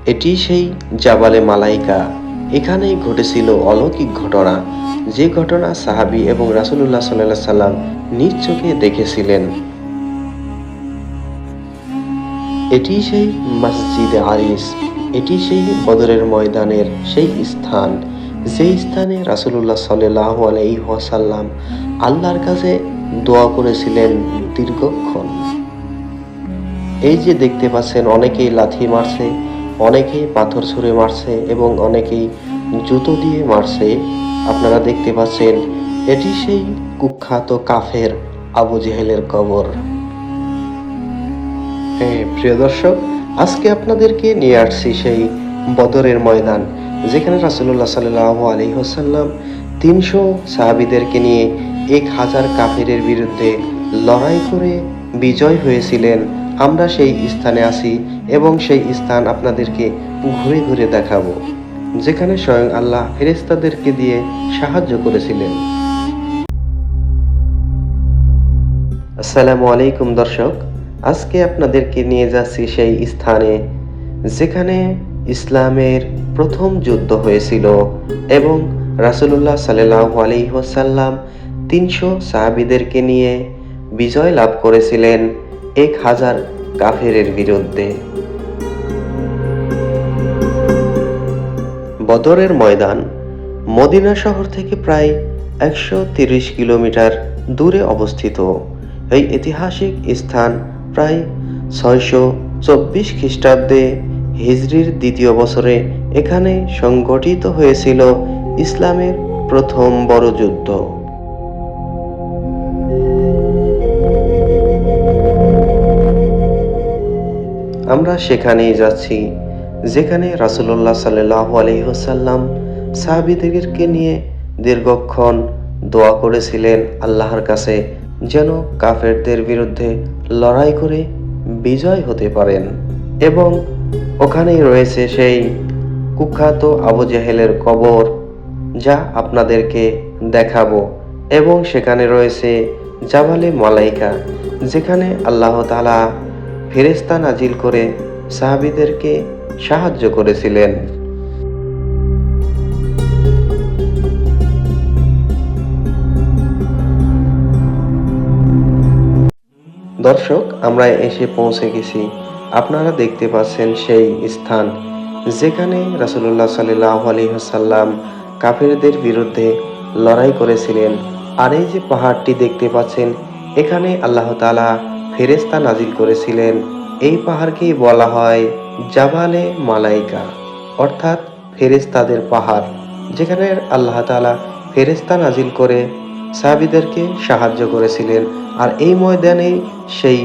এটি সেই জাবালে মালাইকা। এখানেই ঘটেছিল অলৌকিক ঘটনা, যে ঘটনা সাহাবী এবং রাসূলুল্লাহ সাল্লাল্লাহু আলাইহি সাল্লাম নিজ চোখে দেখেছিলেন। এটি সেই মসজিদে আরিস। এটি সেই বদরের ময়দানের সেই স্থান, যে স্থানে রাসূলুল্লাহ সাল্লাল্লাহু আলাইহি ওয়াসাল্লাম আল্লাহর কাছে দোয়া করেছিলেন দীর্ঘক্ষণ। এই যে দেখতে পাচ্ছেন, অনেকেই লাথি মারছে, অনেকেই পাথর ছুঁড়ে মারছে এবং অনেকেই জুতো দিয়ে মারছে। আপনারা দেখতে পাচ্ছেন, এটি সেই কুখ্যাত কাফের আবু জেহেলের কবর। হ্যাঁ প্রিয় দর্শক, আজকে আপনাদেরকে নিয়ে আসছি সেই বদরের ময়দান, যেখানে রাসূলুল্লাহ সাল্লাল্লাহু আলাইহি ওয়াসাল্লাম ৩০০ সাহাবীদেরকে নিয়ে ১,০০০ কাফেরের বিরুদ্ধে লড়াই করে বিজয় হয়েছিলেন। আমরা সেই স্থানে আছি এবং সেই স্থান আপনাদেরকে ঘুরে ঘুরে দেখাবো, যেখানে স্বয়ং আল্লাহ ফেরেশতাদেরকে দিয়ে সাহায্য করেছিলেন। আসসালামু আলাইকুম দর্শক, আজকে আপনাদেরকে নিয়ে যাচ্ছি সেই স্থানে যেখানে ইসলামের প্রথম যুদ্ধ হয়েছিল এবং রাসূলুল্লাহ সাল্লাল্লাহু আলাইহি ওয়াসাল্লাম ৩০০ সাহাবীদেরকে নিয়ে বিজয় লাভ করেছিলেন ১,০০০ কাফেরের বিরুদ্ধে। বদরের ময়দান মদিনা শহর থেকে প্রায় ১৩০ কিলোমিটার দূরে অবস্থিত। এই ঐতিহাসিক স্থান প্রায় ৬২৪ খ্রিস্টাব্দে হিজরির দ্বিতীয় বছরে এখানে সংগঠিত হয়েছিল ইসলামের প্রথম বড় যুদ্ধ। আমরা সেখানেই যাচ্ছি যেখানে রাসূলুল্লাহ সাল্লাল্লাহু আলাইহি ওয়াসাল্লাম সাহাবীদেরকে নিয়ে দীর্ঘক্ষণ দোয়া করেছিলেন আল্লাহর কাছে, যেন কাফেরদের বিরুদ্ধে লড়াই করে বিজয় হতে পারেন। এবং ওখানেই রয়েছে সেই কুখ্যাত আবু জেহেলের কবর, যা আপনাদেরকে দেখাবো। এবং সেখানে রয়েছে জাবালে মালাইকা, যেখানে আল্লাহ তাআলা ফেরেশতা নাজিল করে সাহাবীদেরকে সাহায্য করেছিলেন। দর্শক, আমরা এসে পৌঁছে গেছি। আপনারা দেখতে পাচ্ছেন সেই স্থান যেখানে রাসূলুল্লাহ সাল্লাল্লাহু আলাইহি ওয়াসাল্লাম কাফেরদের বিরুদ্ধে লড়াই করেছিলেন। আর এই যে পাহাড়টি দেখতে পাচ্ছেন, এখানে আল্লাহ তাআলা ফেরেশতা নাজিল করেছিলেন। এই পাহাড়কেই বলা হয় জাবালে মালাইকা, অর্থাৎ ফেরেশতাদের পাহাড়, যেখানে আল্লাহ তাআলা ফেরেশতা নাজিল করে সাহাবীদেরকে সাহায্য করেছিলেন। আর এই ময়দানেই সেই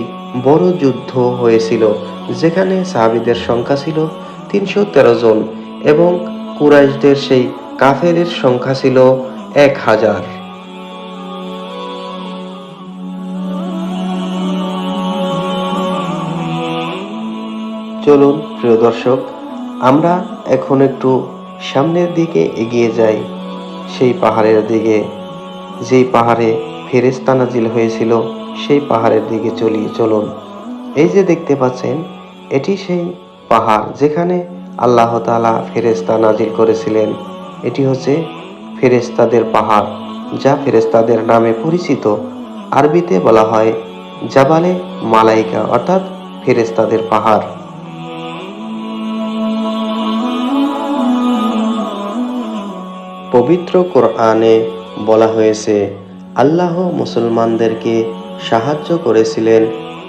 বড় যুদ্ধ হয়েছিল, যেখানে সাহাবীদের সংখ্যা ছিল ৩১৩ জন এবং কুরাইশদের সেই কাফেরের সংখ্যা ছিল ১,০০০। চলুন প্রিয় দর্শক, আমরা এখন একটু সামনের দিকে এগিয়ে যাই, সেই পাহাড়ের দিকে, যেই পাহাড়ে ফেরেশতা নাজিল হয়েছিল সেই পাহাড়ের দিকে চলুন। এই যে দেখতে পাচ্ছেন, এটি সেই পাহাড় যেখানে আল্লাহ তাআলা ফেরেশতা নাজিল করেছিলেন। এটি হচ্ছে ফেরেশতাদের পাহাড়, যা ফেরেশতাদের নামে পরিচিত। আরবিতে বলা হয় জাবালে মালাইকা, অর্থাৎ ফেরেশতাদের পাহাড়। পবিত্র কোরআনে বলা হয়েছে, আল্লাহ মুসলমানদেরকে সাহায্য করেছিলেন,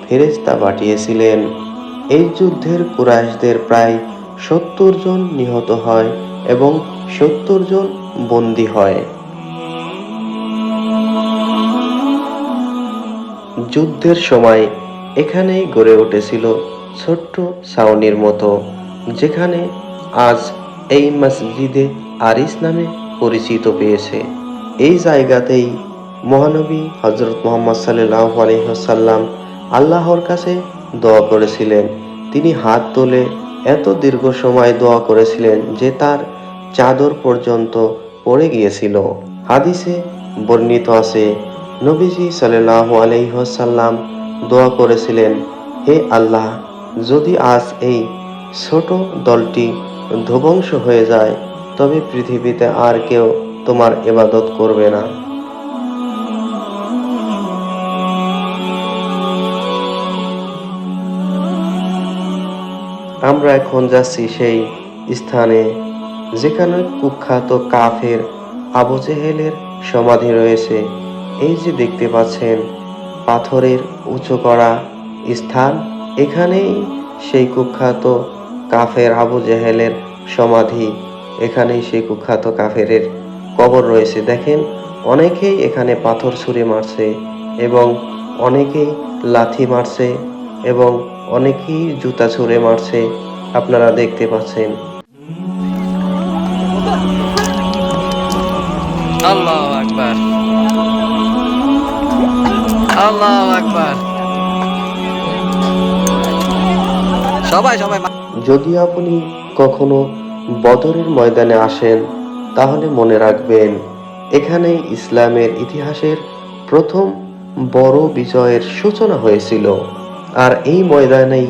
ফেরেশতা পাঠিয়েছিলেন। এই যুদ্ধের কুরাইশদের প্রায় ৭০ জন নিহত হয় এবং ৭০ জন বন্দী হয়। যুদ্ধের সময় এখানেই গড়ে উঠেছিল ছোট্ট ছাউনির মতো, যেখানে আজ এই মসজিদে আরিস নামে পরিচিত পেয়েছে। এই জায়গাতেই মহানবী হযরত মুহাম্মদ সাল্লাল্লাহু আলাইহি ওয়াসাল্লাম আল্লাহর কাছে দোয়া করেছিলেন। তিনি হাত তুলে এত দীর্ঘ সময় দোয়া করেছিলেন যে তার চাদর পর্যন্ত পড়ে গিয়েছিল। হাদিসে বর্ণিত আছে, নবীজি সাল্লাল্লাহু আলাইহি ওয়াসাল্লাম দোয়া করেছিলেন, হে আল্লাহ, যদি আজ এই ছোট দলটি ধ্বংস হয়ে যায়, তবে পৃথিবীতে আর কেউ তোমার ইবাদত করবে না। আমরা এখন যাচ্ছি সেই স্থানে যেখানে কুখ্যাত কাফের আবু জেহেলের সমাধি রয়েছে। এই যে দেখতে পাচ্ছেন পাথরের উঁচু করা স্থান, এখানেই সেই কুখ্যাত কাফের আবু জেহেলের সমাধি। এখানেই সেই কুখ্যাত কাফেরের কবর রয়েছে। দেখেন, অনেকেই এখানে পাথর ছুঁড়ে মারছে এবং অনেকেই লাথি মারছে এবং অনেকেই জুতা ছুঁড়ে মারছে, আপনারা দেখতে পাচ্ছেন। আল্লাহু আকবার, আল্লাহু আকবার। সবাই সবাই যদি আপনি কখনো বদরের ময়দানে আসেন, তাহলে মনে রাখবেন এখানে ইসলামের ইতিহাসের প্রথম বড় বিজয়ের সূচনা হয়েছিল। আর এই ময়দানেই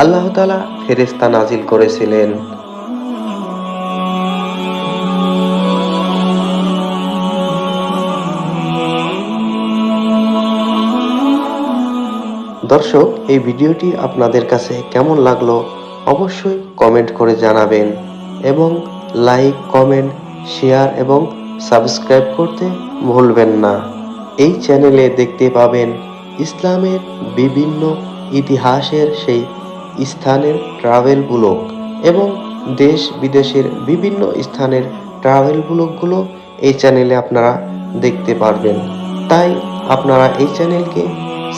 আল্লাহ তাআলা ফেরেশতা নাজিল করেছিলেন। দর্শক, এই ভিডিওটি আপনাদের কাছে কেমন লাগলো অবশ্যই কমেন্ট করে জানাবেন এবং লাইক, কমেন্ট, শেয়ার এবং সাবস্ক্রাইব করতে ভুলবেন না। এই চ্যানেলে দেখতে পাবেন ইসলামের বিভিন্ন ইতিহাসের সেই স্থানের ট্রাভেল ব্লগ এবং দেশ বিদেশের বিভিন্ন স্থানের ট্রাভেল ব্লগগুলো এই চ্যানেলে আপনারা দেখতে পারবেন। তাই আপনারা এই চ্যানেলকে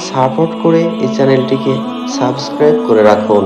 সাপোর্ট করে এই চ্যানেলটিকে সাবস্ক্রাইব করে রাখুন।